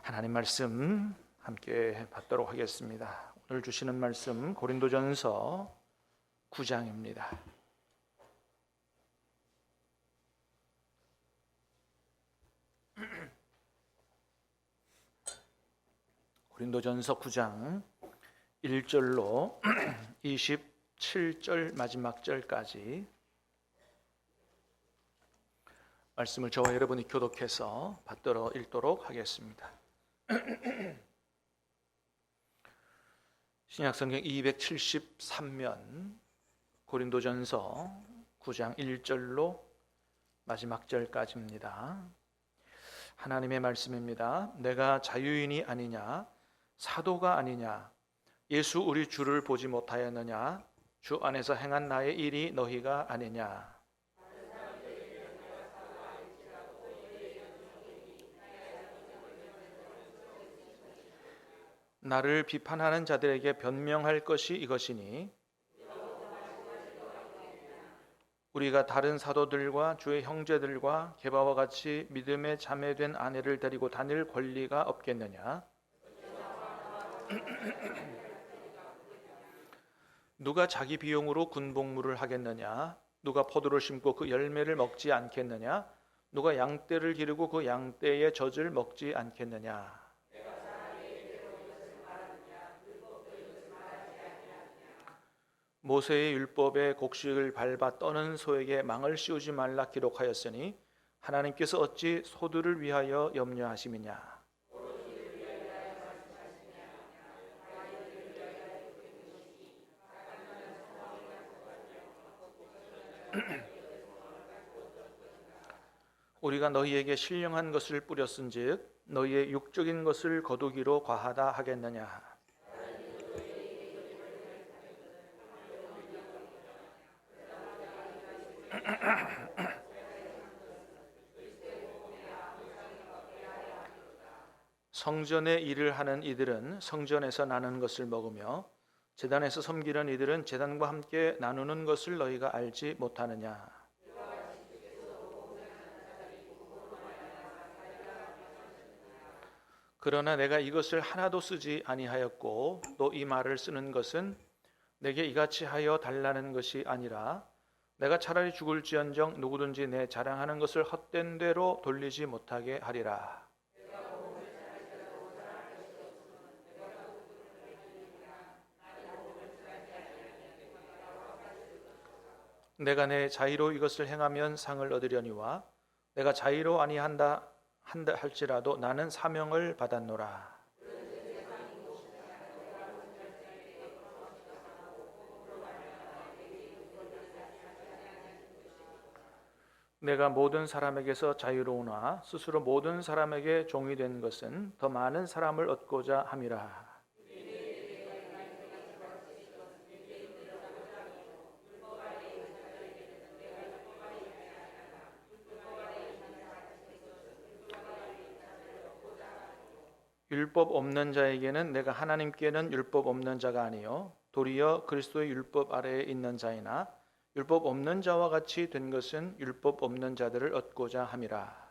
하나님 말씀 함께 받도록 하겠습니다. 오늘 주시는 말씀 고린도전서 9장입니다. 고린도전서 9장 1절로 27절 마지막 절까지 말씀을 저와 여러분이 교독해서 받들어 읽도록 하겠습니다. 신약성경 273면 고린도전서 9장 1절로 마지막 절까지입니다. 하나님의 말씀입니다. 내가 자유인이 아니냐, 사도가 아니냐, 예수 우리 주를 보지 못하였느냐, 주 안에서 행한 나의 일이 너희가 아니냐. 나를 비판하는 자들에게 변명할 것이 이것이니, 우리가 다른 사도들과 주의 형제들과 게바와 같이 믿음에 자매된 아내를 데리고 다닐 권리가 없겠느냐? 누가 자기 비용으로 군복무를 하겠느냐? 누가 포도를 심고 그 열매를 먹지 않겠느냐? 누가 양떼를 기르고 그 양떼의 젖을 먹지 않겠느냐? 모세의 율법에 곡식을 밟아 떠는 소에게 망을 씌우지 말라 기록하였으니 하나님께서 어찌 소들을 위하여 염려하심이냐. 우리가 너희에게 신령한 것을 뿌렸은즉 너희의 육적인 것을 거두기로 과하다 하겠느냐. 성전의 일을 하는 이들은 성전에서 나는 것을 먹으며 제단에서 섬기는 이들은 제단과 함께 나누는 것을 너희가 알지 못하느냐. 그러나 내가 이것을 하나도 쓰지 아니하였고 또 이 말을 쓰는 것은 내게 이같이 하여 달라는 것이 아니라 내가 차라리 죽을지언정 누구든지 내 자랑하는 것을 헛된 대로 돌리지 못하게 하리라. 내가 내 자의로 이것을 행하면 상을 얻으려니와 내가 자의로 아니한다 할지라도 나는 사명을 받았노라. 내가 모든 사람에게서 자유로우나 스스로 모든 사람에게 종이 된 것은 더 많은 사람을 얻고자 함이라. 율법 없는 자에게는 내가 하나님께는 율법 없는 자가 아니요 도리어 그리스도의 율법 아래에 있는 자이나 율법 없는 자와 같이 된 것은 율법 없는 자들을 얻고자 함이라.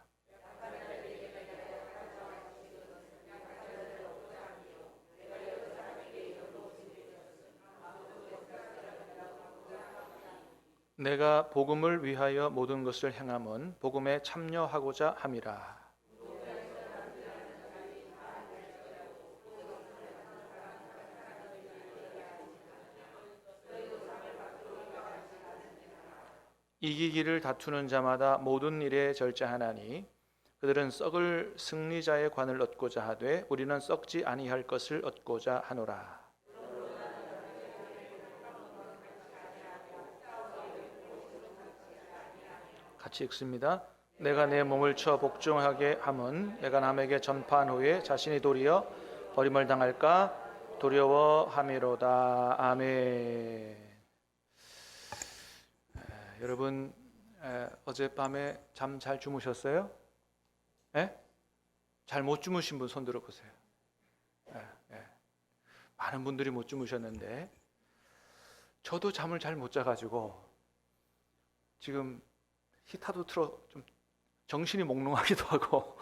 내가 복음을 위하여 모든 것을 행함은 복음에 참여하고자 함이라. 이기기를 다투는 자마다 모든 일에 절제하나니 그들은 썩을 승리자의 관을 얻고자 하되 우리는 썩지 아니할 것을 얻고자 하노라. 같이 읽습니다. 내가 내 몸을 쳐 복종하게 함은 내가 남에게 전파한 후에 자신이 도리어 버림을 당할까 두려워함이로다. 아멘. 여러분 어젯밤에 잠 잘 주무셨어요? 잘 못 주무신 분 손 들어보세요. 많은 분들이 못 주무셨는데 저도 잠을 잘 못 자가지고 지금 히타도 틀어 좀 정신이 몽롱하기도 하고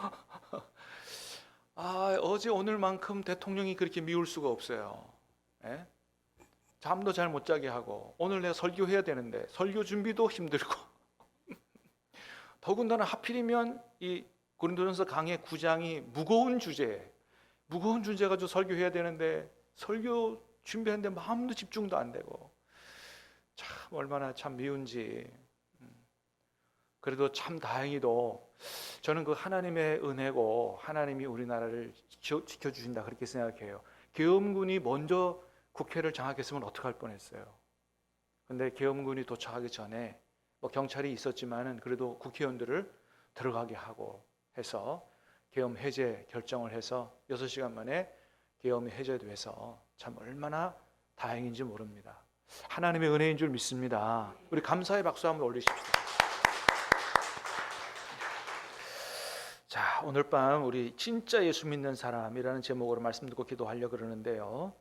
어제 오늘만큼 대통령이 그렇게 미울 수가 없어요. 예? 잠도 잘 못 자게 하고 오늘 내가 설교해야 되는데 설교 준비도 힘들고 더군다나 하필이면 이 고린도전서 강의 9장이 무거운 주제 가지고 설교해야 되는데 설교 준비하는데 마음도 집중도 안 되고 참 얼마나 참 미운지. 그래도 참 다행히도 저는 그 하나님의 은혜고 하나님이 우리나라를 지켜주신다 그렇게 생각해요. 계엄군이 먼저 국회를 장악했으면 어떡할 뻔했어요. 근데 계엄군이 도착하기 전에 뭐 경찰이 있었지만은 그래도 국회의원들을 들어가게 하고 해서 계엄 해제 결정을 해서 6시간 만에 계엄이 해제돼서 참 얼마나 다행인지 모릅니다. 하나님의 은혜인 줄 믿습니다. 우리 감사의 박수 한번 올리십시다. 자, 오늘 밤 우리 진짜 예수 믿는 사람이라는 제목으로 말씀 듣고 기도하려고 그러는데요.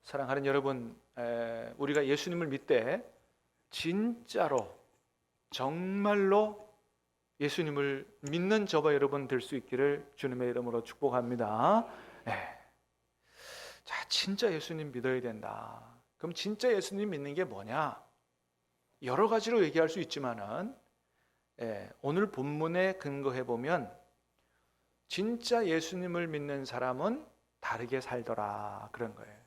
사랑하는 여러분, 우리가 예수님을 믿되 진짜로 정말로 예수님을 믿는 저와 여러분 될 수 있기를 주님의 이름으로 축복합니다. 자, 진짜 예수님 믿어야 된다. 그럼 진짜 예수님 믿는 게 뭐냐? 여러 가지로 얘기할 수 있지만은 오늘 본문에 근거해 보면 진짜 예수님을 믿는 사람은 다르게 살더라 그런 거예요.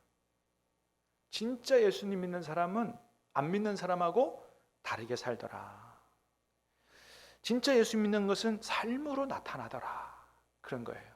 진짜 예수님 믿는 사람은 안 믿는 사람하고 다르게 살더라. 진짜 예수 믿는 것은 삶으로 나타나더라 그런 거예요.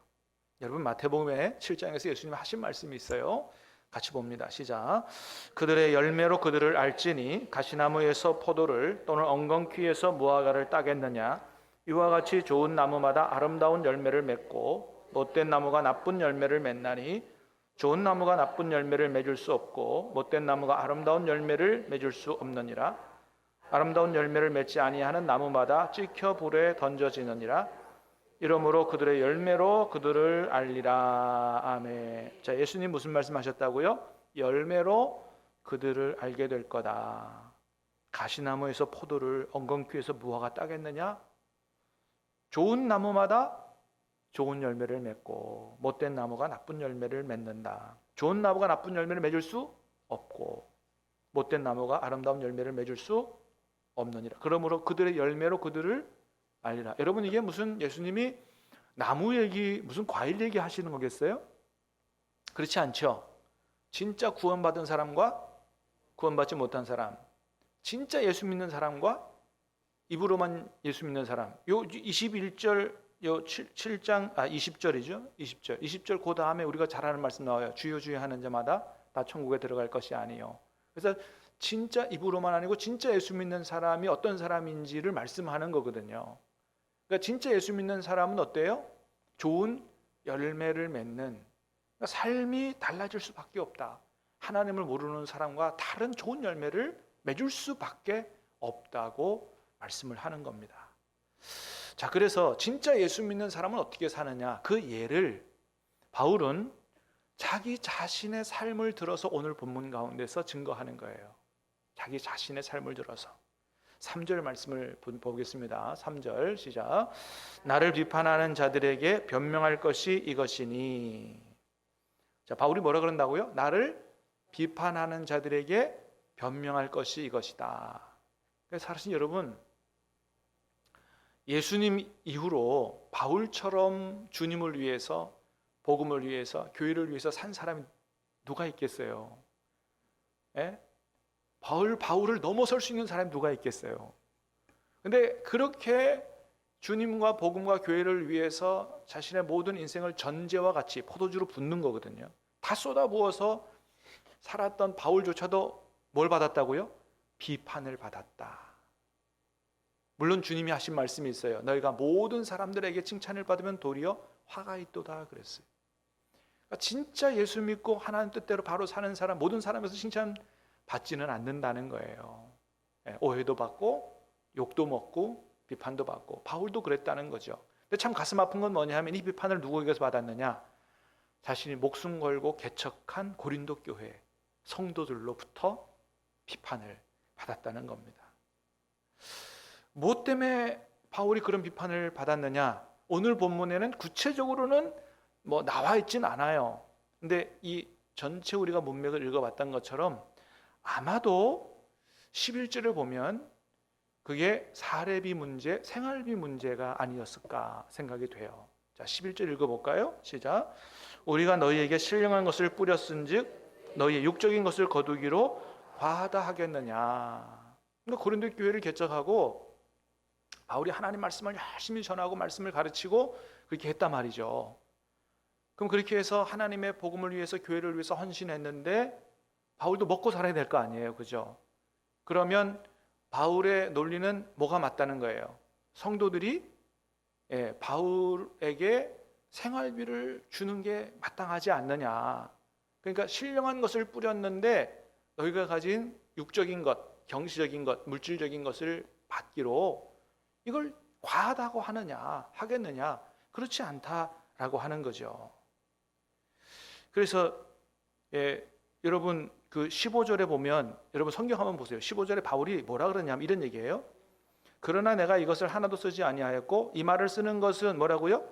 여러분 마태복음에 7장에서 예수님 하신 말씀이 있어요. 같이 봅니다. 시작. 그들의 열매로 그들을 알지니 가시나무에서 포도를 또는 엉겅퀴에서 무화과를 따겠느냐. 이와 같이 좋은 나무마다 아름다운 열매를 맺고 못된 나무가 나쁜 열매를 맺나니 좋은 나무가 나쁜 열매를 맺을 수 없고 못된 나무가 아름다운 열매를 맺을 수 없느니라. 아름다운 열매를 맺지 아니하는 나무마다 찍혀 불에 던져지느니라. 이러므로 그들의 열매로 그들을 알리라. 아멘. 자, 예수님 무슨 말씀하셨다고요? 열매로 그들을 알게 될 거다. 가시나무에서 포도를 엉겅퀴에서 무화과 따겠느냐? 좋은 나무마다 좋은 열매를 맺고 못된 나무가 나쁜 열매를 맺는다. 좋은 나무가 나쁜 열매를 맺을 수 없고 못된 나무가 아름다운 열매를 맺을 수 없느니라. 그러므로 그들의 열매로 그들을 알리라. 여러분 이게 무슨 예수님이 나무 얘기 무슨 과일 얘기 하시는 거겠어요? 그렇지 않죠. 진짜 구원받은 사람과 구원받지 못한 사람, 진짜 예수 믿는 사람과 입으로만 예수 믿는 사람. 요 21절 요 7장 20절이죠. 20절 그 다음에 우리가 잘 아는 말씀 나와요. 주여 주여 하는 자마다 다 천국에 들어갈 것이 아니요. 그래서 진짜 입으로만 아니고 진짜 예수 믿는 사람이 어떤 사람인지를 말씀하는 거거든요. 그러니까 진짜 예수 믿는 사람은 어때요? 좋은 열매를 맺는, 그러니까 삶이 달라질 수밖에 없다. 하나님을 모르는 사람과 다른 좋은 열매를 맺을 수밖에 없다고 말씀을 하는 겁니다. 자, 그래서 진짜 예수 믿는 사람은 어떻게 사느냐? 그 예를 바울은 자기 자신의 삶을 들어서 오늘 본문 가운데서 증거하는 거예요. 자기 자신의 삶을 들어서 3절 말씀을 보겠습니다. 3절 시작. 나를 비판하는 자들에게 변명할 것이 이것이니. 자, 바울이 뭐라 그런다고요? 나를 비판하는 자들에게 변명할 것이 이것이다. 그래서 사실 여러분 예수님 이후로 바울처럼 주님을 위해서 복음을 위해서 교회를 위해서 산 사람이 누가 있겠어요? 예? 바울을 넘어설 수 있는 사람이 누가 있겠어요? 근데 그렇게 주님과 복음과 교회를 위해서 자신의 모든 인생을 전제와 같이 포도주로 붓는 거거든요. 다 쏟아부어서 살았던 바울조차도 뭘 받았다고요? 비판을 받았다. 물론 주님이 하신 말씀이 있어요. 너희가 모든 사람들에게 칭찬을 받으면 도리어 화가 있도다 그랬어요. 그러니까 진짜 예수 믿고 하나님 뜻대로 바로 사는 사람, 모든 사람에서 칭찬 받지는 않는다는 거예요. 오해도 받고 욕도 먹고 비판도 받고 바울도 그랬다는 거죠. 근데 참 가슴 아픈 건 뭐냐 하면 이 비판을 누구에게서 받았느냐? 자신이 목숨 걸고 개척한 고린도 교회 성도들로부터 비판을 받았다는 겁니다. 무엇 때문에 바울이 그런 비판을 받았느냐? 오늘 본문에는 구체적으로는 뭐 나와 있진 않아요. 근데 이 전체 우리가 문맥을 읽어봤던 것처럼 아마도 11절을 보면 그게 사례비 문제, 생활비 문제가 아니었을까 생각이 돼요. 자, 11절 읽어볼까요? 시작. 우리가 너희에게 신령한 것을 뿌렸은즉 너희의 육적인 것을 거두기로 과하다 하겠느냐. 그러니까 고린도 교회를 개척하고 바울이 하나님 말씀을 열심히 전하고 말씀을 가르치고 그렇게 했단 말이죠. 그럼 그렇게 해서 하나님의 복음을 위해서 교회를 위해서 헌신했는데 바울도 먹고 살아야 될 거 아니에요, 그죠? 그러면 바울의 논리는 뭐가 맞다는 거예요? 성도들이 바울에게 생활비를 주는 게 마땅하지 않느냐. 그러니까 신령한 것을 뿌렸는데 너희가 가진 육적인 것, 경시적인 것, 물질적인 것을 받기로 이걸 과하다고 하겠느냐? 그렇지 않다라고 하는 거죠. 그래서 여러분 그 15절에 보면 여러분 성경 한번 보세요. 15절에 바울이 뭐라 그러냐면 이런 얘기예요. 그러나 내가 이것을 하나도 쓰지 아니하였고 이 말을 쓰는 것은 뭐라고요?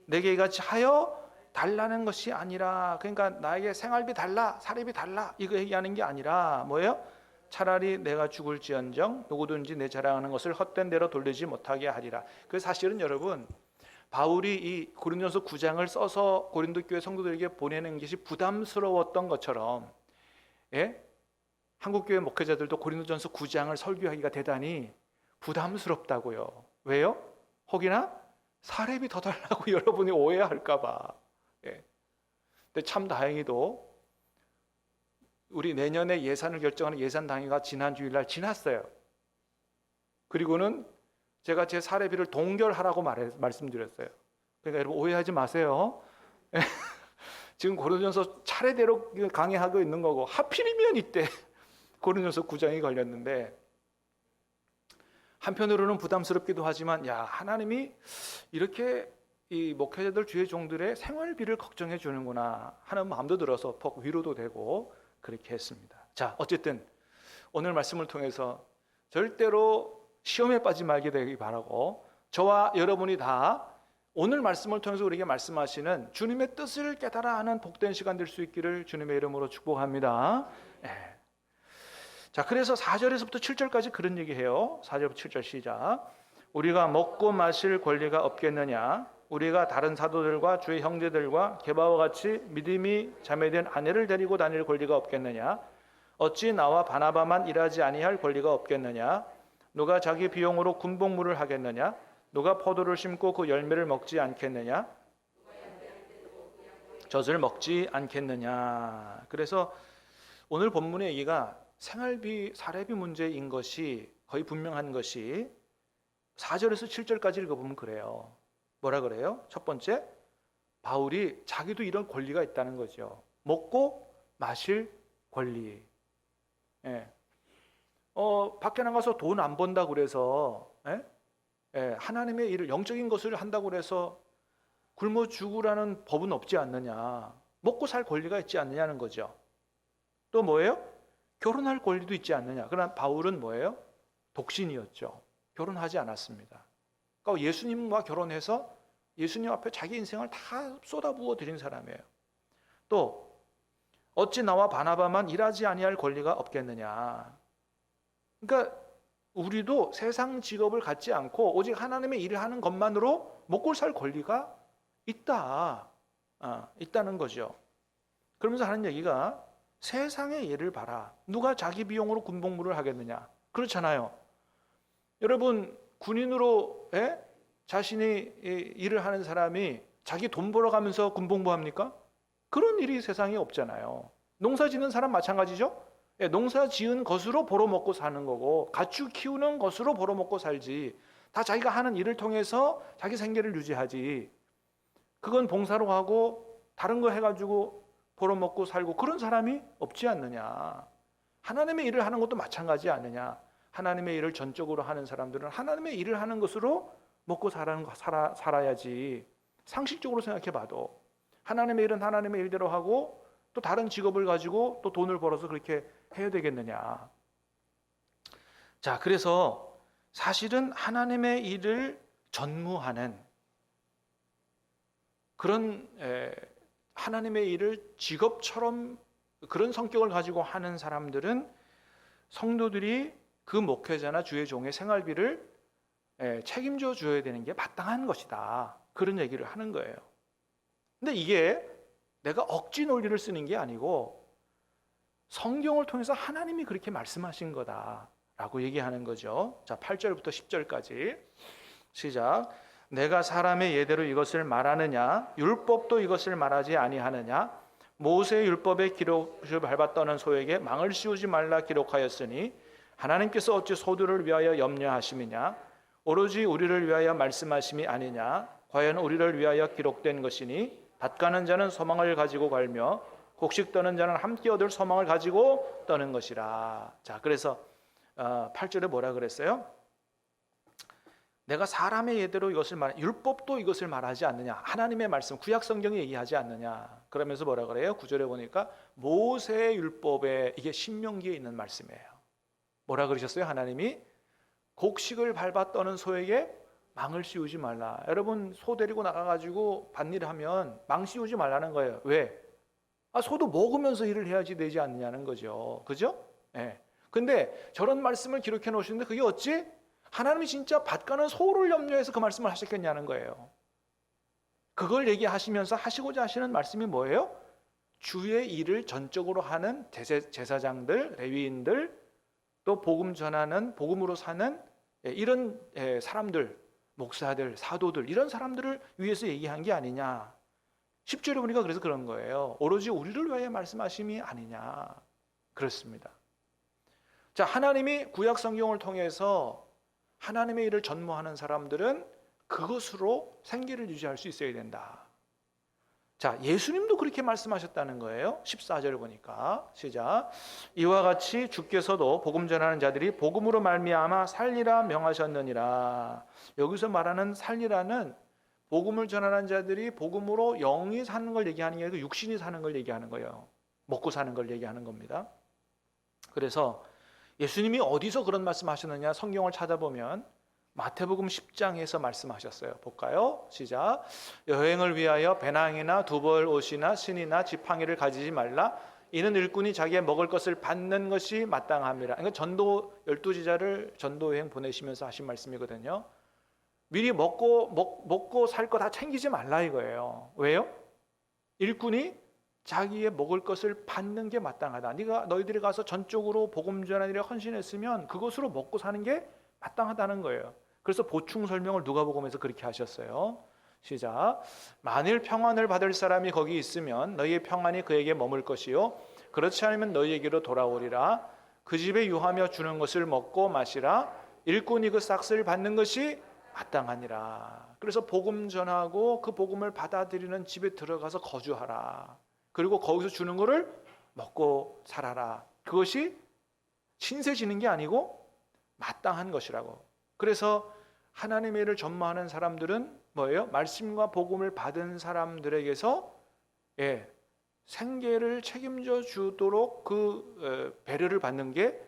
내게 이같이 하여 달라는 것이 아니라, 그러니까 나에게 생활비 달라, 사례비 달라 이거 얘기하는 게 아니라 뭐예요? 차라리 내가 죽을지언정 누구든지 내 자랑하는 것을 헛된 대로 돌리지 못하게 하리라. 그 사실은 여러분 바울이 이 고린도전서 9장을 써서 고린도 교회 성도들에게 보내는 것이 부담스러웠던 것처럼 한국 교회 목회자들도 고린도전서 9장을 설교하기가 대단히 부담스럽다고요. 왜요? 혹이나 사례비 더 달라고 여러분이 오해할까 봐. 근데 참 다행히도 우리 내년에 예산을 결정하는 예산당회가 지난 주일날 지났어요. 그리고는 제가 제 사례비를 동결하라고 말씀드렸어요. 그러니까 여러분 오해하지 마세요. 지금 고린도전서 차례대로 강의하고 있는 거고 하필이면 이때 고린도전서 9장이 걸렸는데 한편으로는 부담스럽기도 하지만 하나님이 이렇게 이 목회자들 주의 종들의 생활비를 걱정해 주는구나 하는 마음도 들어서 위로도 되고 그렇게 했습니다. 자, 어쨌든 오늘 말씀을 통해서 절대로 시험에 빠지지 말게 되기 바라고 저와 여러분이 다 오늘 말씀을 통해서 우리에게 말씀하시는 주님의 뜻을 깨달아 하는 복된 시간 될 수 있기를 주님의 이름으로 축복합니다. 자, 그래서 4절에서부터 7절까지 그런 얘기해요. 4절부터 7절 시작. 우리가 먹고 마실 권리가 없겠느냐? 우리가 다른 사도들과 주의 형제들과 게바와 같이 믿음이 자매된 아내를 데리고 다닐 권리가 없겠느냐? 어찌 나와 바나바만 일하지 아니할 권리가 없겠느냐? 누가 자기 비용으로 군복무를 하겠느냐? 누가 포도를 심고 그 열매를 먹지 않겠느냐? 젖을 먹지 않겠느냐? 그래서 오늘 본문의 얘기가 생활비, 사례비 문제인 것이 거의 분명한 것이 4절에서 7절까지 읽어보면 그래요. 뭐라 그래요? 첫 번째, 바울이 자기도 이런 권리가 있다는 거죠. 먹고 마실 권리. 밖에 나가서 돈 안 번다고 그래서 하나님의 일을 영적인 것을 한다고 그래서 굶어 죽으라는 법은 없지 않느냐. 먹고 살 권리가 있지 않느냐는 거죠. 또 뭐예요? 결혼할 권리도 있지 않느냐. 그러나 바울은 뭐예요? 독신이었죠. 결혼하지 않았습니다. 그러니까 예수님과 결혼해서 예수님 앞에 자기 인생을 다 쏟아부어 드린 사람이에요. 또 어찌 나와 바나바만 일하지 아니할 권리가 없겠느냐. 그러니까 우리도 세상 직업을 갖지 않고 오직 하나님의 일을 하는 것만으로 먹고 살 권리가 있다는 거죠. 그러면서 하는 얘기가 세상의 예를 봐라. 누가 자기 비용으로 군복무를 하겠느냐. 그렇잖아요. 여러분 군인으로 자신이 일을 하는 사람이 자기 돈 벌어가면서 군복무합니까? 그런 일이 세상에 없잖아요. 농사 짓는 사람 마찬가지죠. 농사 지은 것으로 벌어먹고 사는 거고 가축 키우는 것으로 벌어먹고 살지. 다 자기가 하는 일을 통해서 자기 생계를 유지하지. 그건 봉사로 하고 다른 거 해가지고 벌어먹고 살고 그런 사람이 없지 않느냐. 하나님의 일을 하는 것도 마찬가지 않느냐. 하나님의 일을 전적으로 하는 사람들은 하나님의 일을 하는 것으로 먹고 살아야지. 상식적으로 생각해 봐도 하나님의 일은 하나님의 일대로 하고 또 다른 직업을 가지고 또 돈을 벌어서 그렇게 해야 되겠느냐. 자, 그래서 사실은 하나님의 일을 전무하는 그런 하나님의 일을 직업처럼 그런 성격을 가지고 하는 사람들은 성도들이 그 목회자나 주의 종의 생활비를 책임져 줘야 되는 게 마땅한 것이다. 그런 얘기를 하는 거예요. 근데 이게 내가 억지 논리를 쓰는 게 아니고 성경을 통해서 하나님이 그렇게 말씀하신 거다라고 얘기하는 거죠. 자, 8절부터 10절까지 시작. 내가 사람의 예대로 이것을 말하느냐? 율법도 이것을 말하지 아니하느냐? 모세의 율법의 기록을 밟았다는 소에게 망을 씌우지 말라 기록하였으니 하나님께서 어찌 소들을 위하여 염려하심이냐? 오로지 우리를 위하여 말씀하심이 아니냐? 과연 우리를 위하여 기록된 것이니 밭가는 자는 소망을 가지고 갈며 곡식 떠는 자는 함께 얻을 소망을 가지고 떠는 것이라. 자, 그래서 8절에 뭐라 그랬어요? 내가 사람의 예대로 이것을 율법도 이것을 말하지 않느냐? 하나님의 말씀, 구약 성경이 얘기하지 않느냐? 그러면서 뭐라 그래요? 9절에 보니까 모세의 율법에, 이게 신명기에 있는 말씀이에요. 뭐라 그러셨어요? 하나님이 곡식을 밟아 떠는 소에게 망을 씌우지 말라. 여러분, 소 데리고 나가가지고 밭일 하면 망 씌우지 말라는 거예요. 왜? 소도 먹으면서 일을 해야지 되지 않느냐는 거죠. 그죠? 예. 근데 저런 말씀을 기록해 놓으시는데 그게 어찌? 하나님이 진짜 밭가는 소를 염려해서 그 말씀을 하셨겠냐는 거예요. 그걸 얘기하시면서 하시고자 하시는 말씀이 뭐예요? 주의 일을 전적으로 하는 제사장들, 레위인들, 또 복음 전하는, 복음으로 사는 이런 사람들, 목사들, 사도들, 이런 사람들을 위해서 얘기한 게 아니냐. 10절에 보니까 그래서 그런 거예요. 오로지 우리를 위하여 말씀하심이 아니냐. 그렇습니다. 자, 하나님이 구약 성경을 통해서 하나님의 일을 전무하는 사람들은 그것으로 생계를 유지할 수 있어야 된다. 자, 예수님도 그렇게 말씀하셨다는 거예요. 14절 보니까 시작. 이와 같이 주께서도 복음 전하는 자들이 복음으로 말미암아 살리라 명하셨느니라. 여기서 말하는 살리라는 복음을 전하는 자들이 복음으로 영이 사는 걸 얘기하는 게 아니고 육신이 사는 걸 얘기하는 거예요. 먹고 사는 걸 얘기하는 겁니다. 그래서 예수님이 어디서 그런 말씀하셨느냐? 성경을 찾아보면 마태복음 10장에서 말씀하셨어요. 볼까요? 시작. 여행을 위하여 배낭이나 두벌 옷이나 신이나 지팡이를 가지지 말라. 이는 일꾼이 자기의 먹을 것을 받는 것이 마땅함이라. 그러니까 전도 12제자를 전도 여행 보내시면서 하신 말씀이거든요. 미리 먹고 살 거 다 챙기지 말라 이거예요. 왜요? 일꾼이 자기의 먹을 것을 받는 게 마땅하다. 너희들이 가서 전적으로 복음 전하는 일에 헌신했으면 그것으로 먹고 사는 게 마땅하다는 거예요. 그래서 보충 설명을 누가복음에서 그렇게 하셨어요. 시작. 만일 평안을 받을 사람이 거기 있으면 너희의 평안이 그에게 머물 것이요 그렇지 않으면 너희에게로 돌아오리라. 그 집에 유하며 주는 것을 먹고 마시라. 일꾼이 그 싹스를 받는 것이 마땅하니라. 그래서 복음 전하고 그 복음을 받아들이는 집에 들어가서 거주하라. 그리고 거기서 주는 거를 먹고 살아라. 그것이 신세 지는 게 아니고 마땅한 것이라고. 그래서 하나님의 일을 전무하는 사람들은 뭐예요? 말씀과 복음을 받은 사람들에게서 생계를 책임져 주도록 그 배려를 받는 게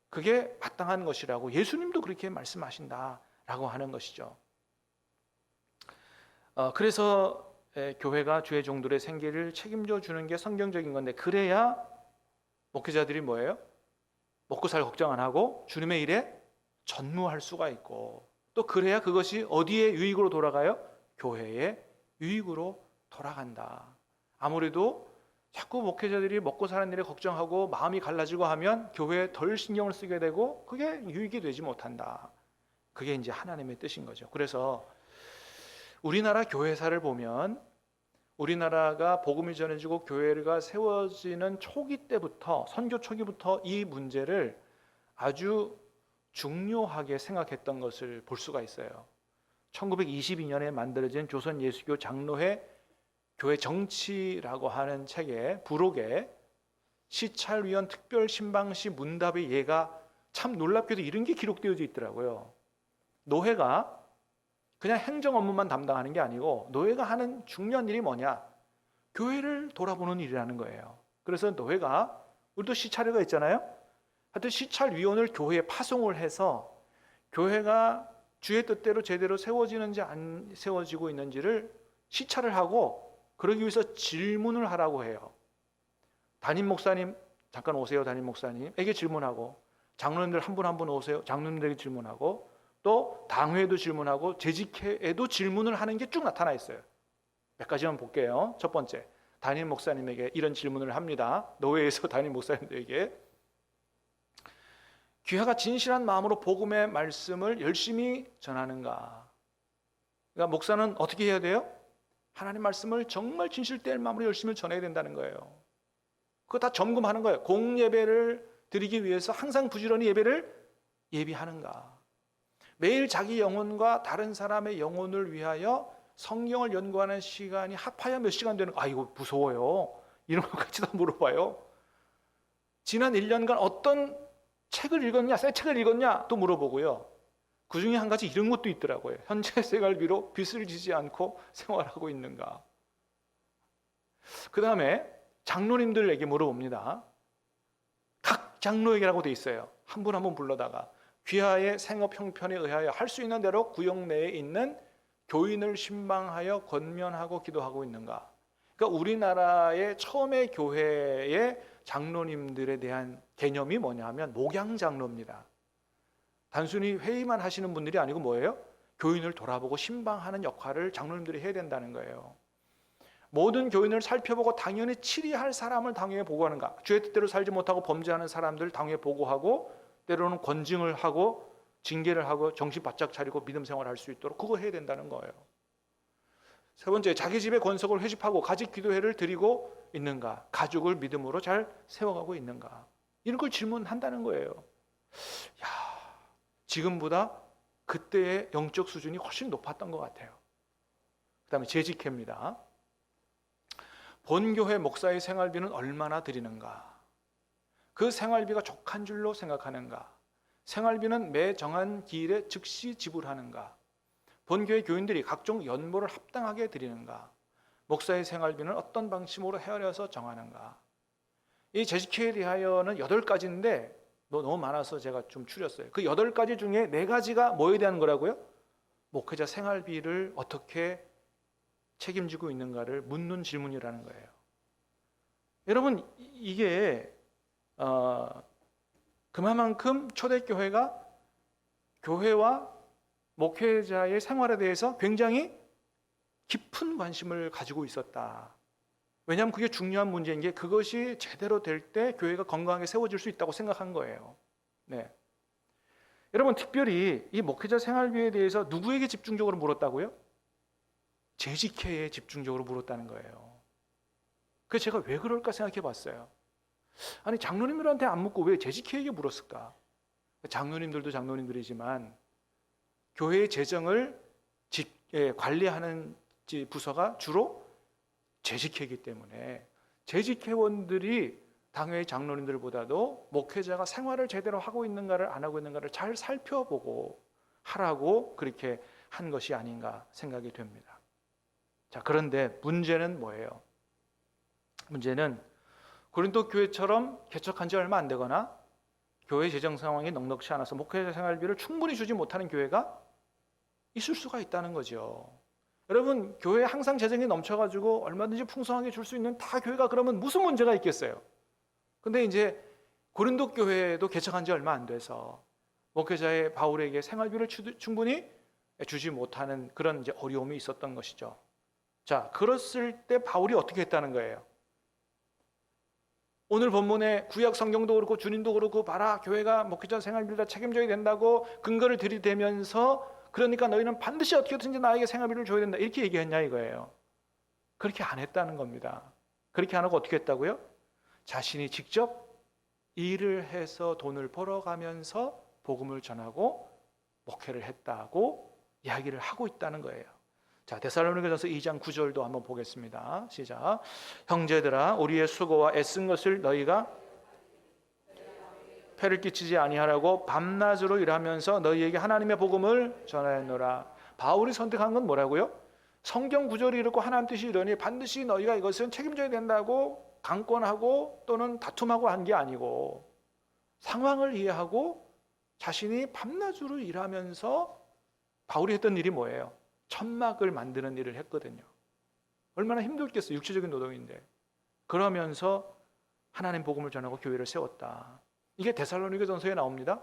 그게 마땅한 것이라고 예수님도 그렇게 말씀하신다라고 하는 것이죠. 그래서 교회가 주의 종들의 생계를 책임져 주는 게 성경적인 건데 그래야 목회자들이 뭐예요? 먹고 살 걱정 안 하고 주님의 일에 전무할 수가 있고 또 그래야 그것이 어디에 유익으로 돌아가요? 교회의 유익으로 돌아간다. 아무래도 자꾸 목회자들이 먹고 사는 일에 걱정하고 마음이 갈라지고 하면 교회에 덜 신경을 쓰게 되고 그게 유익이 되지 못한다. 그게 이제 하나님의 뜻인 거죠. 그래서 우리나라 교회사를 보면 우리나라가 복음이 전해지고 교회가 세워지는 초기 때부터 선교 초기부터 이 문제를 아주 중요하게 생각했던 것을 볼 수가 있어요. 1922년에 만들어진 조선 예수교 장로회 교회 정치라고 하는 책에 부록에 시찰위원 특별신방시 문답의 예가 참 놀랍게도 이런 게 기록되어져 있더라고요. 노회가 그냥 행정 업무만 담당하는 게 아니고 노회가 하는 중요한 일이 뭐냐? 교회를 돌아보는 일이라는 거예요. 그래서 노회가 우리도 시찰회가 있잖아요. 하여튼 시찰위원을 교회에 파송을 해서 교회가 주의 뜻대로 제대로 세워지는지 안 세워지고 있는지를 시찰을 하고 그러기 위해서 질문을 하라고 해요. 담임 목사님 잠깐 오세요. 담임 목사님에게 질문하고, 장로님들 한 분 한 분 오세요. 장로님들에게 질문하고, 또 당회에도 질문하고, 재직회에도 질문을 하는 게 쭉 나타나 있어요. 몇 가지만 볼게요. 첫 번째, 담임 목사님에게 이런 질문을 합니다. 노회에서 담임 목사님들에게 귀하가 진실한 마음으로 복음의 말씀을 열심히 전하는가? 그러니까 목사는 어떻게 해야 돼요? 하나님 말씀을 정말 진실된 마음으로 열심히 전해야 된다는 거예요. 그거 다 점검하는 거예요. 공예배를 드리기 위해서 항상 부지런히 예배를 예비하는가? 매일 자기 영혼과 다른 사람의 영혼을 위하여 성경을 연구하는 시간이 합하여 몇 시간 되는 거? 아, 이거 무서워요. 이런 것까지 다 물어봐요. 지난 1년간 어떤 책을 읽었냐, 새 책을 읽었냐 또 물어보고요. 그 중에 한 가지 이런 것도 있더라고요. 현재 생활비로 빚을 지지 않고 생활하고 있는가? 그 다음에 장로님들에게 물어봅니다. 각 장로에게라고 돼 있어요. 한 분 한 분 불러다가 귀하의 생업 형편에 의하여 할 수 있는 대로 구역 내에 있는 교인을 신방하여 권면하고 기도하고 있는가? 그러니까 우리나라의 처음에 교회의 장로님들에 대한 개념이 뭐냐 하면 목양장로입니다. 단순히 회의만 하시는 분들이 아니고 뭐예요? 교인을 돌아보고 신방하는 역할을 장로님들이 해야 된다는 거예요. 모든 교인을 살펴보고 당연히 치리할 사람을 당회에 보고하는가? 주의 뜻대로 살지 못하고 범죄하는 사람들 당회에 보고하고, 때로는 권징을 하고 징계를 하고 정신 바짝 차리고 믿음 생활을 할 수 있도록 그거 해야 된다는 거예요. 세 번째, 자기 집에 권속을 회집하고 가직 기도회를 드리고 있는가? 가족을 믿음으로 잘 세워가고 있는가? 이런 걸 질문한다는 거예요. 야, 지금보다 그때의 영적 수준이 훨씬 높았던 것 같아요. 그 다음에 재직회입니다. 본교회 목사의 생활비는 얼마나 드리는가? 그 생활비가 족한 줄로 생각하는가? 생활비는 매 정한 기일에 즉시 지불하는가? 본교회 교인들이 각종 연보를 합당하게 드리는가? 목사의 생활비는 어떤 방식으로 헤아려서 정하는가? 이 재직회에 대하여는 8가지인데 너무 많아서 제가 좀 줄였어요. 그 8가지 중에 4가지가 뭐에 대한 거라고요? 목회자 생활비를 어떻게 책임지고 있는가를 묻는 질문이라는 거예요. 여러분, 이게 그만큼 초대교회가 교회와 목회자의 생활에 대해서 굉장히 깊은 관심을 가지고 있었다. 왜냐하면 그게 중요한 문제인 게, 그것이 제대로 될 때 교회가 건강하게 세워질 수 있다고 생각한 거예요. 네. 여러분, 특별히 이 목회자 생활비에 대해서 누구에게 집중적으로 물었다고요? 재직회에 집중적으로 물었다는 거예요. 그래서 제가 왜 그럴까 생각해 봤어요. 아니, 장로님들한테 안 묻고 왜 재직회에게 물었을까? 장로님들도 장로님들이지만 교회의 재정을 관리하는 부서가 주로 재직회이기 때문에 재직회원들이 당회의 장로님들보다도 목회자가 생활을 제대로 하고 있는가를 안 하고 있는가를 잘 살펴보고 하라고 그렇게 한 것이 아닌가 생각이 됩니다. 자, 그런데 문제는 뭐예요? 문제는 고린도 교회처럼 개척한 지 얼마 안 되거나 교회 재정 상황이 넉넉치 않아서 목회자 생활비를 충분히 주지 못하는 교회가 있을 수가 있다는 거죠. 여러분, 교회에 항상 재정이 넘쳐가지고 얼마든지 풍성하게 줄 수 있는 다 교회가 그러면 무슨 문제가 있겠어요? 근데 이제 고린도 교회도 개척한 지 얼마 안 돼서 목회자의 바울에게 생활비를 충분히 주지 못하는 그런 이제 어려움이 있었던 것이죠. 자, 그랬을 때 바울이 어떻게 했다는 거예요? 오늘 본문에 구약 성경도 그렇고 주님도 그렇고 봐라, 교회가 목회자 생활비를 다 책임져야 된다고 근거를 들이대면서, 그러니까 너희는 반드시 어떻게든지 나에게 생활비를 줘야 된다 이렇게 얘기했냐 이거예요. 그렇게 안 했다는 겁니다. 그렇게 안 하고 어떻게 했다고요? 자신이 직접 일을 해서 돈을 벌어가면서 복음을 전하고 목회를 했다고 이야기를 하고 있다는 거예요. 자, 데살로니가전서 2장 9절도 한번 보겠습니다. 시작. 형제들아, 우리의 수고와 애쓴 것을 너희가 폐를 끼치지 아니하라고 밤낮으로 일하면서 너희에게 하나님의 복음을 전하였노라. 바울이 선택한 건 뭐라고요? 성경 구절이 이렇고 하나님 뜻이 이러니 반드시 너희가 이것은 책임져야 된다고 강권하고 또는 다툼하고 한 게 아니고, 상황을 이해하고 자신이 밤낮으로 일하면서 바울이 했던 일이 뭐예요? 천막을 만드는 일을 했거든요. 얼마나 힘들겠어요. 육체적인 노동인데. 그러면서 하나님 복음을 전하고 교회를 세웠다. 이게 데살로니가 전서에 나옵니다.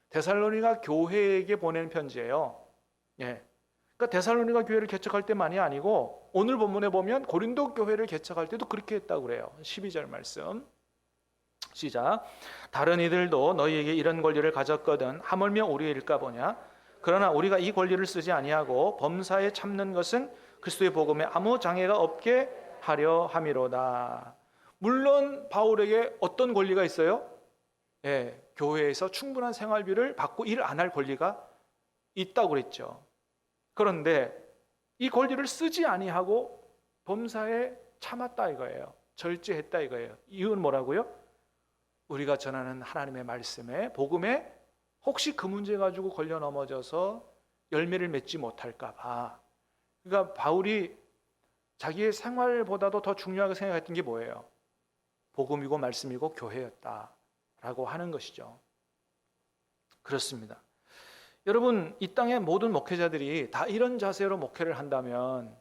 데살로니가 교회에게 보낸 편지예요. 예. 그러니까 데살로니가 교회를 개척할 때만이 아니고 오늘 본문에 보면 고린도 교회를 개척할 때도 그렇게 했다고 그래요. 12절 말씀 시작. 다른 이들도 너희에게 이런 권리를 가졌거든 하물며 우리의 일까 보냐. 그러나 우리가 이 권리를 쓰지 아니하고 범사에 참는 것은 그리스도의 복음에 아무 장애가 없게 하려 함이로다. 물론 바울에게 어떤 권리가 있어요? 예, 교회에서 충분한 생활비를 받고 일 안 할 권리가 있다고 그랬죠. 그런데 이 권리를 쓰지 아니하고 범사에 참았다 이거예요. 절제했다 이거예요. 이유는 뭐라고요? 우리가 전하는 하나님의 말씀에 복음에 혹시 그 문제 가지고 걸려 넘어져서 열매를 맺지 못할까 봐. 그러니까 바울이 자기의 생활보다도 더 중요하게 생각했던 게 뭐예요? 복음이고 말씀이고 교회였다라고 하는 것이죠. 그렇습니다. 여러분, 이 땅의 모든 목회자들이 다 이런 자세로 목회를 한다면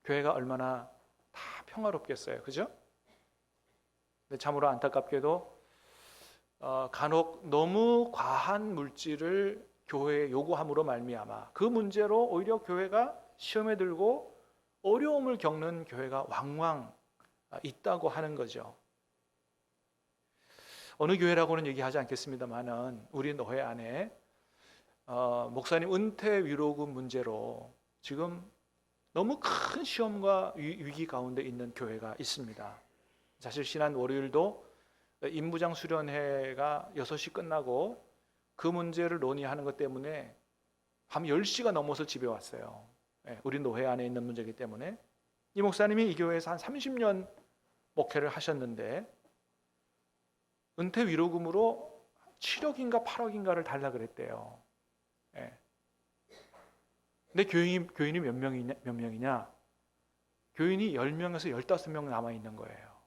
교회가 얼마나 다 평화롭겠어요. 그죠? 근데 참으로 안타깝게도 간혹 너무 과한 물질을 교회에 요구함으로 말미암아 그 문제로 오히려 교회가 시험에 들고 어려움을 겪는 교회가 왕왕 있다고 하는 거죠. 어느 교회라고는 얘기하지 않겠습니다만은 우리 노회 안에 목사님 은퇴 위로금 문제로 지금 너무 큰 시험과 위기 가운데 있는 교회가 있습니다. 사실 지난 월요일도 임무장 수련회가 6시 끝나고 그 문제를 논의하는 것 때문에 밤 10시가 넘어서 집에 왔어요. 우리 노회 안에 있는 문제이기 때문에. 이 목사님이 이 교회에서 한 30년 목회를 하셨는데 은퇴 위로금으로 7억인가 8억인가를 달라 그랬대요. 근데 교인이 몇 명이냐? 교인이 10명에서 15명 남아 있는 거예요.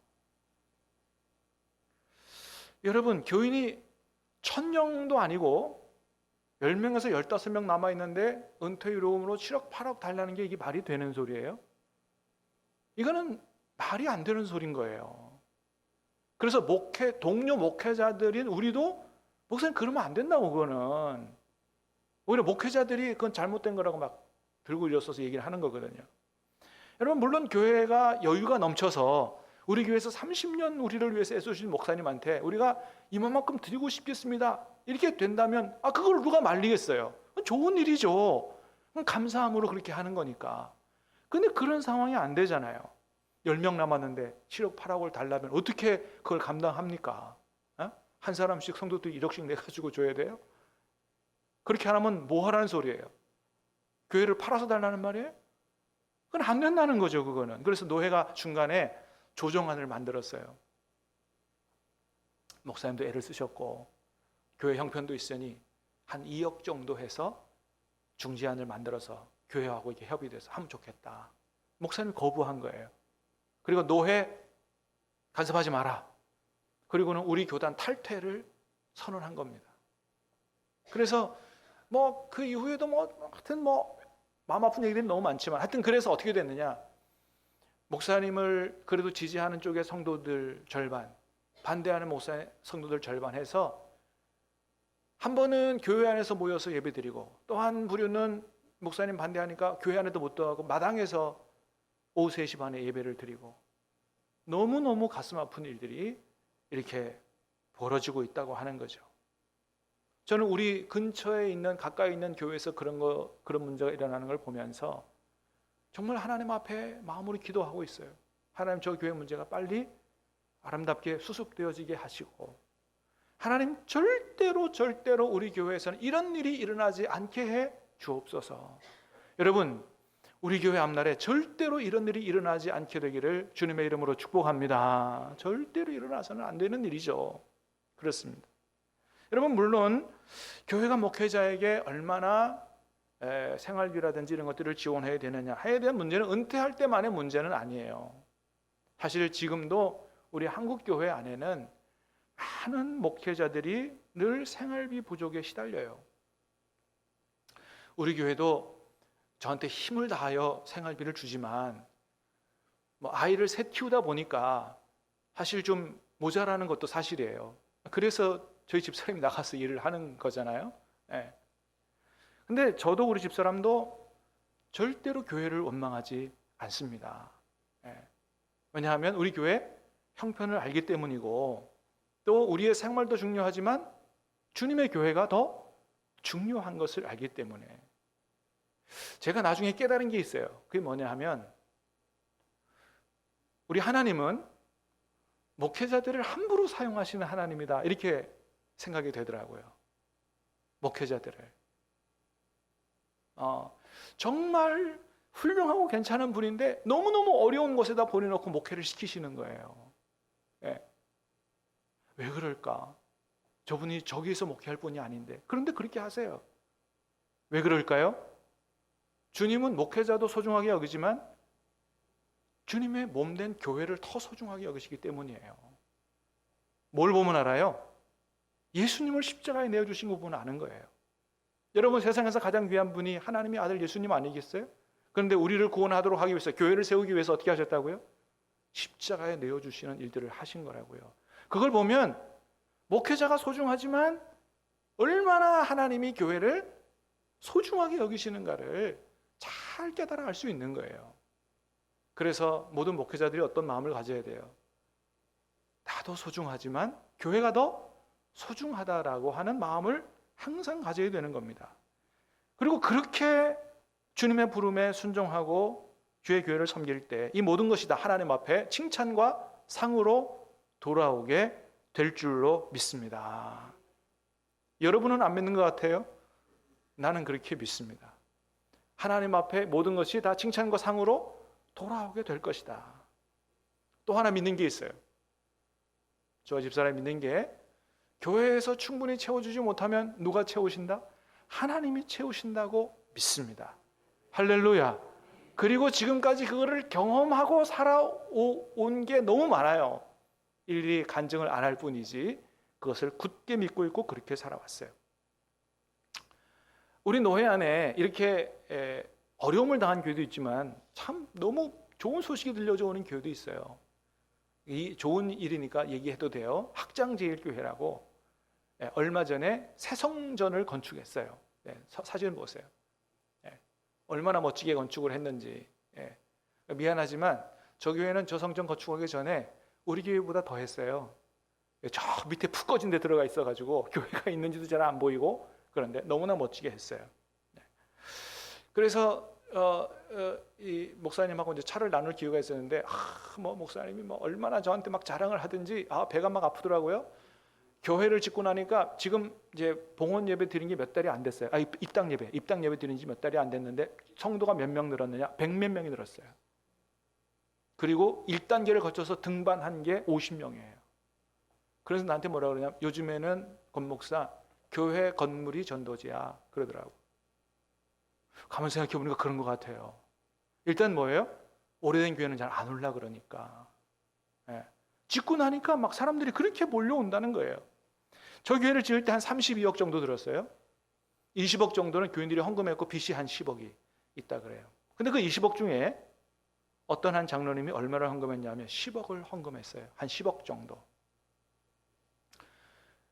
여러분, 교인이 1000명도 아니고 10명에서 15명 남아 있는데 은퇴 위로금으로 7억 8억 달라는 게 이게 말이 되는 소리예요? 이거는 말이 안 되는 소리인 거예요. 그래서 동료 목회자들인 우리도 목사님 그러면 안 된다고. 그거는 오히려 목회자들이 그건 잘못된 거라고 막 들고 일어서서 얘기를 하는 거거든요. 여러분, 물론 교회가 여유가 넘쳐서 우리 교회에서 30년 우리를 위해서 애써주신 목사님한테 우리가 이만큼 드리고 싶겠습니다 이렇게 된다면 그걸 누가 말리겠어요? 좋은 일이죠. 감사함으로 그렇게 하는 거니까. 근데 그런 상황이 안 되잖아요. 10명 남았는데 7억 8억을 달라면 어떻게 그걸 감당합니까? 한 사람씩 성도들이 1억씩 내가지고 줘야 돼요? 그렇게 안 하면 뭐 하라는 소리예요? 교회를 팔아서 달라는 말이에요? 그건 안 된다는 거죠. 그거는. 그래서 노회가 중간에 조정안을 만들었어요. 목사님도 애를 쓰셨고 교회 형편도 있으니 한 2억 정도 해서 중지안을 만들어서 교회하고 이렇게 협의돼서 하면 좋겠다. 목사님이 거부한 거예요. 그리고 노회 간섭하지 마라. 그리고는 우리 교단 탈퇴를 선언한 겁니다. 그래서 그 이후에도 하여튼 마음 아픈 얘기들이 너무 많지만 하여튼 그래서 어떻게 됐느냐? 목사님을 그래도 지지하는 쪽의 성도들 절반, 반대하는 성도들 절반 해서 한 번은 교회 안에서 모여서 예배드리고 또 한 부류는 목사님 반대하니까 교회 안에도 못 들어가고 마당에서 오후 3시 반에 예배를 드리고 너무너무 가슴 아픈 일들이 이렇게 벌어지고 있다고 하는 거죠. 저는 우리 근처에 있는 가까이 있는 교회에서 그런 문제가 일어나는 걸 보면서 정말 하나님 앞에 마음으로 기도하고 있어요. 하나님, 저 교회 문제가 빨리 아름답게 수습되어지게 하시고 하나님 절대로 우리 교회에서는 이런 일이 일어나지 않게 해 주옵소서. 여러분, 우리 교회 앞날에 절대로 이런 일이 일어나지 않게 되기를 주님의 이름으로 축복합니다. 절대로 일어나서는 안 되는 일이죠. 그렇습니다. 여러분, 물론 교회가 목회자에게 얼마나 생활비라든지 이런 것들을 지원해야 되느냐에 대한 문제는 은퇴할 때만의 문제는 아니에요. 사실 지금도 우리 한국교회 안에는 많은 목회자들이 늘 생활비 부족에 시달려요. 우리 교회도 저한테 힘을 다하여 생활비를 주지만 뭐 아이를 셋 키우다 보니까 사실 좀 모자라는 것도 사실이에요. 그래서 저희 집사람이 나가서 일을 하는 거잖아요. 예. 근데 저도 우리 집사람도 절대로 교회를 원망하지 않습니다. 예. 왜냐하면 우리 교회 형편을 알기 때문이고, 또 우리의 생활도 중요하지만 주님의 교회가 더 중요한 것을 알기 때문에. 제가 나중에 깨달은 게 있어요. 그게 뭐냐 하면, 우리 하나님은 목회자들을 함부로 사용하시는 하나님이다, 이렇게 생각이 되더라고요. 목회자들을 정말 훌륭하고 괜찮은 분인데 너무너무 어려운 곳에다 보내놓고 목회를 시키시는 거예요. 예. 왜 그럴까? 저분이 저기에서 목회할 분이 아닌데. 그런데 그렇게 하세요. 왜 그럴까요? 주님은 목회자도 소중하게 여기지만 주님의 몸된 교회를 더 소중하게 여기시기 때문이에요. 뭘 보면 알아요? 예수님을 십자가에 내어주신 거 보면 아는 거예요. 여러분, 세상에서 가장 귀한 분이 하나님의 아들 예수님 아니겠어요? 그런데 우리를 구원하도록 하기 위해서, 교회를 세우기 위해서 어떻게 하셨다고요? 십자가에 내어주시는 일들을 하신 거라고요. 그걸 보면 목회자가 소중하지만 얼마나 하나님이 교회를 소중하게 여기시는가를 잘 깨달아 알 수 있는 거예요. 그래서 모든 목회자들이 어떤 마음을 가져야 돼요? 나도 소중하지만 교회가 더 소중하다라고 하는 마음을 항상 가져야 되는 겁니다. 그리고 그렇게 주님의 부름에 순종하고 주의 교회를 섬길 때 이 모든 것이 다 하나님 앞에 칭찬과 상으로 돌아오게 될 줄로 믿습니다. 여러분은 안 믿는 것 같아요? 나는 그렇게 믿습니다. 하나님 앞에 모든 것이 다 칭찬과 상으로 돌아오게 될 것이다. 또 하나 믿는 게 있어요. 저 집사람이 믿는 게, 교회에서 충분히 채워주지 못하면 누가 채우신다? 하나님이 채우신다고 믿습니다. 할렐루야. 그리고 지금까지 그거를 경험하고 살아온 게 너무 많아요. 일일이 간증을 안 할 뿐이지 그것을 굳게 믿고 있고 그렇게 살아왔어요. 우리 노회 안에 이렇게 어려움을 당한 교회도 있지만 참 너무 좋은 소식이 들려오는 교회도 있어요. 이 좋은 일이니까 얘기해도 돼요. 학장제일교회라고 얼마 전에 새 성전을 건축했어요. 사진 보세요. 얼마나 멋지게 건축을 했는지. 미안하지만 저 교회는 저 성전 건축하기 전에 우리 교회보다 더 했어요. 저 밑에 푹 꺼진 데 들어가 있어가지고 교회가 있는지도 잘 안 보이고, 그런데 너무나 멋지게 했어요. 그래서 이 목사님하고 이제 차를 나눌 기회가 있었는데, 뭐 목사님이 뭐 얼마나 저한테 막 자랑을 하든지 배가 막 아프더라고요. 교회를 짓고 나니까 지금 이제 봉헌 예배 드린 게 몇 달이 안 됐어요. 입당 예배 드린 지 몇 달이 안 됐는데 성도가 몇 명 늘었느냐? 100몇 명이 늘었어요. 그리고 1단계를 거쳐서 등반한 게 50명이에요. 그래서 나한테 뭐라 그러냐면, 요즘에는 권 목사 교회 건물이 전도지야 그러더라고. 가만 생각해 보니까 그런 것 같아요. 일단 뭐예요? 오래된 교회는 잘 안 올라 그러니까. 짓고 나니까 막 사람들이 그렇게 몰려온다는 거예요. 저 교회를 지을 때 한 32억 정도 들었어요. 20억 정도는 교인들이 헌금했고 빚이 한 10억이 있다 그래요. 근데 그 20억 중에 어떤 한 장로님이 얼마를 헌금했냐면 10억을 헌금했어요. 한 10억 정도.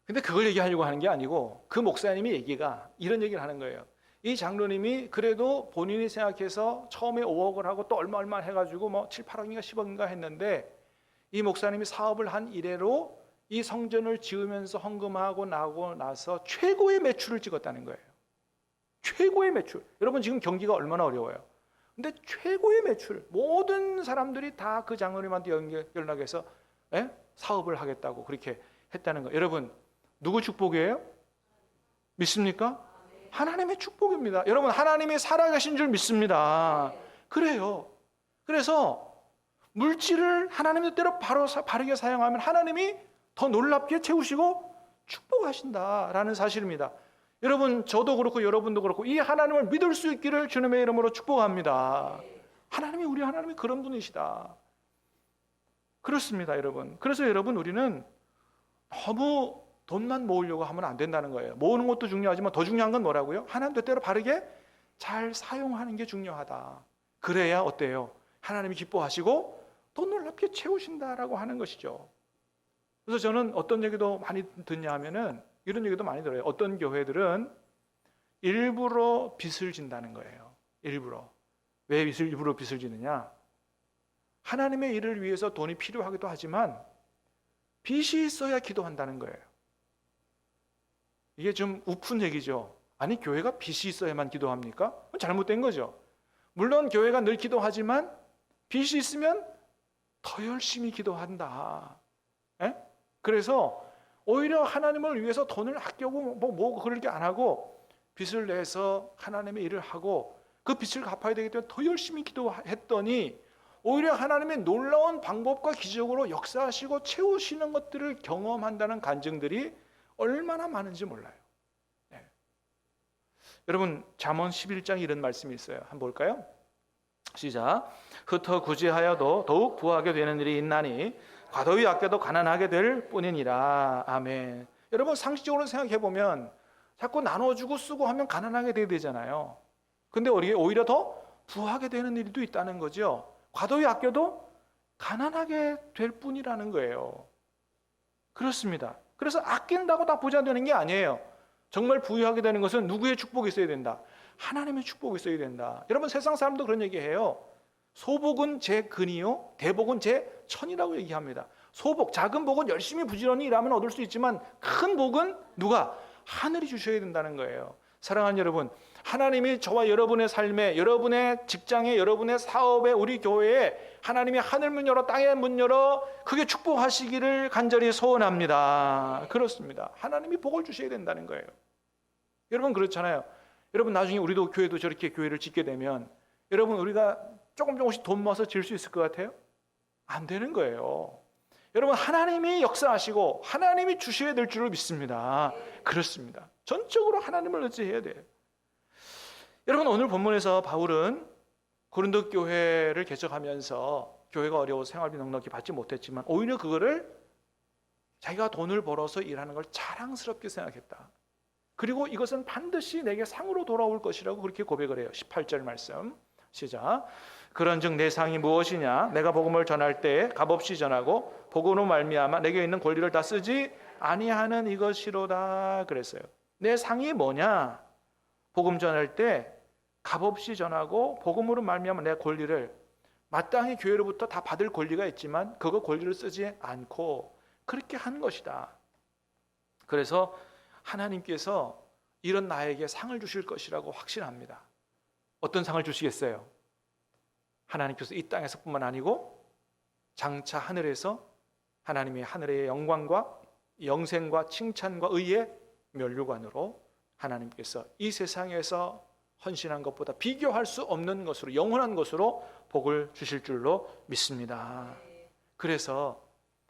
근데 그걸 얘기하려고 하는 게 아니고, 그 목사님이 얘기가 이런 얘기를 하는 거예요. 이 장로님이 그래도 본인이 생각해서 처음에 5억을 하고 또 얼마 해가지고 뭐 7, 8억인가 10억인가 했는데, 이 목사님이 사업을 한 이래로 이 성전을 지으면서 헌금하고 나고 나서 최고의 매출을 찍었다는 거예요. 최고의 매출. 여러분, 지금 경기가 얼마나 어려워요. 근데 최고의 매출. 모든 사람들이 다 그 장로님한테 연락해서 사업을 하겠다고 그렇게 했다는 거예요. 여러분, 누구 축복이에요? 믿습니까? 하나님의 축복입니다. 여러분, 하나님이 살아계신 줄 믿습니다. 그래요. 그래서 물질을 하나님의 뜻대로 바르게 사용하면 하나님이 더 놀랍게 채우시고 축복하신다라는 사실입니다. 여러분, 저도 그렇고 여러분도 그렇고 이 하나님을 믿을 수 있기를 주님의 이름으로 축복합니다. 우리 하나님이 그런 분이시다. 그렇습니다, 여러분. 그래서 여러분, 우리는 너무 돈만 모으려고 하면 안 된다는 거예요. 모으는 것도 중요하지만 더 중요한 건 뭐라고요? 하나님 뜻대로 바르게 잘 사용하는 게 중요하다. 그래야 어때요? 하나님이 기뻐하시고 더 놀랍게 채우신다라고 하는 것이죠. 그래서 저는 어떤 얘기도 많이 듣냐 하면은 이런 얘기도 많이 들어요. 어떤 교회들은 일부러 빚을 진다는 거예요. 일부러. 왜 일부러 빚을 지느냐? 하나님의 일을 위해서 돈이 필요하기도 하지만 빚이 있어야 기도한다는 거예요. 이게 좀 우픈 얘기죠. 아니, 교회가 빚이 있어야만 기도합니까? 잘못된 거죠. 물론 교회가 늘 기도하지만 빚이 있으면 더 열심히 기도한다. 에? 그래서 오히려 하나님을 위해서 돈을 아끼고 뭐 그럴 게 안 하고 빚을 내서 하나님의 일을 하고 그 빚을 갚아야 되기 때문에 더 열심히 기도했더니 오히려 하나님의 놀라운 방법과 기적으로 역사하시고 채우시는 것들을 경험한다는 간증들이 얼마나 많은지 몰라요. 네. 여러분, 잠언 11장에 이런 말씀이 있어요. 한번 볼까요? 시작. 흩어 구제하여도 더욱 부하게 되는 일이 있나니 과도히 아껴도 가난하게 될 뿐이니라. 아멘. 여러분, 상식적으로 생각해 보면 자꾸 나눠주고 쓰고 하면 가난하게 돼야 되잖아요. 근데 오히려 더 부하게 되는 일도 있다는 거죠. 과도히 아껴도 가난하게 될 뿐이라는 거예요. 그렇습니다. 그래서 아낀다고 다 부자 되는 게 아니에요. 정말 부유하게 되는 것은 누구의 축복이 있어야 된다? 하나님의 축복이 있어야 된다. 여러분, 세상 사람도 그런 얘기해요. 소복은 제 근이요, 대복은 제 천이라고 얘기합니다. 소복, 작은 복은 열심히 부지런히 일하면 얻을 수 있지만 큰 복은 누가? 하늘이 주셔야 된다는 거예요. 사랑하는 여러분, 하나님이 저와 여러분의 삶에, 여러분의 직장에, 여러분의 사업에, 우리 교회에 하나님이 하늘 문 열어 땅의 문 열어 크게 축복하시기를 간절히 소원합니다. 그렇습니다. 하나님이 복을 주셔야 된다는 거예요. 여러분, 그렇잖아요. 여러분, 나중에 우리도 교회도 저렇게 교회를 짓게 되면 여러분, 우리가 조금씩 돈 모아서 지을 수 있을 것 같아요? 안 되는 거예요. 여러분, 하나님이 역사하시고 하나님이 주셔야 될 줄을 믿습니다. 그렇습니다. 전적으로 하나님을 의지해야 돼요. 여러분, 오늘 본문에서 바울은 고린도 교회를 개척하면서 교회가 어려워서 생활비 넉넉히 받지 못했지만 오히려 그거를 자기가 돈을 벌어서 일하는 걸 자랑스럽게 생각했다. 그리고 이것은 반드시 내게 상으로 돌아올 것이라고 그렇게 고백을 해요. 18절 말씀 시작. 그런즉 내 상이 무엇이냐? 내가 복음을 전할 때 값없이 전하고 복음으로 말미암아 내게 있는 권리를 다 쓰지 아니하는 이것이로다 그랬어요. 내 상이 뭐냐? 복음 전할 때 값없이 전하고 복음으로 말미암아 내 권리를 마땅히 교회로부터 다 받을 권리가 있지만 그거 권리를 쓰지 않고 그렇게 한 것이다. 그래서 하나님께서 이런 나에게 상을 주실 것이라고 확신합니다. 어떤 상을 주시겠어요? 하나님께서 이 땅에서뿐만 아니고 장차 하늘에서 하나님의 하늘의 영광과 영생과 칭찬과 의의 면류관으로 하나님께서 이 세상에서 헌신한 것보다 비교할 수 없는 것으로 영원한 것으로 복을 주실 줄로 믿습니다. 그래서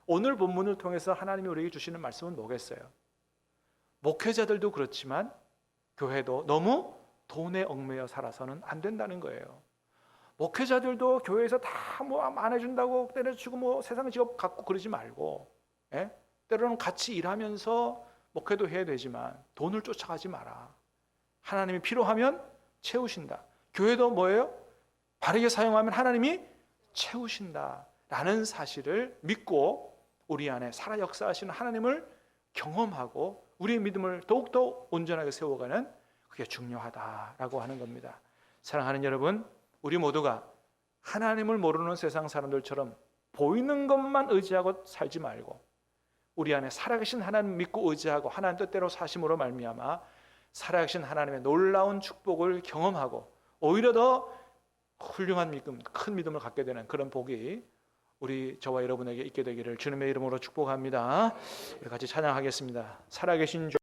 오늘 본문을 통해서 하나님이 우리에게 주시는 말씀은 뭐겠어요? 목회자들도 그렇지만 교회도 너무 돈에 얽매여 살아서는 안 된다는 거예요. 목회자들도 교회에서 다 뭐 안 해준다고 때려치고 뭐 세상 직업 갖고 그러지 말고, 때로는 같이 일하면서 목회도 해야 되지만 돈을 쫓아가지 마라. 하나님이 필요하면 채우신다. 교회도 뭐예요? 바르게 사용하면 하나님이 채우신다라는 사실을 믿고 우리 안에 살아 역사하시는 하나님을 경험하고 우리의 믿음을 더욱더 온전하게 세워가는 그게 중요하다라고 하는 겁니다. 사랑하는 여러분, 우리 모두가 하나님을 모르는 세상 사람들처럼 보이는 것만 의지하고 살지 말고 우리 안에 살아계신 하나님 믿고 의지하고 하나님 뜻대로 사심으로 말미암아 살아계신 하나님의 놀라운 축복을 경험하고 오히려 더 훌륭한 믿음, 큰 믿음을 갖게 되는 그런 복이 우리 저와 여러분에게 있게 되기를 주님의 이름으로 축복합니다. 우리 같이 찬양하겠습니다. 살아계신 주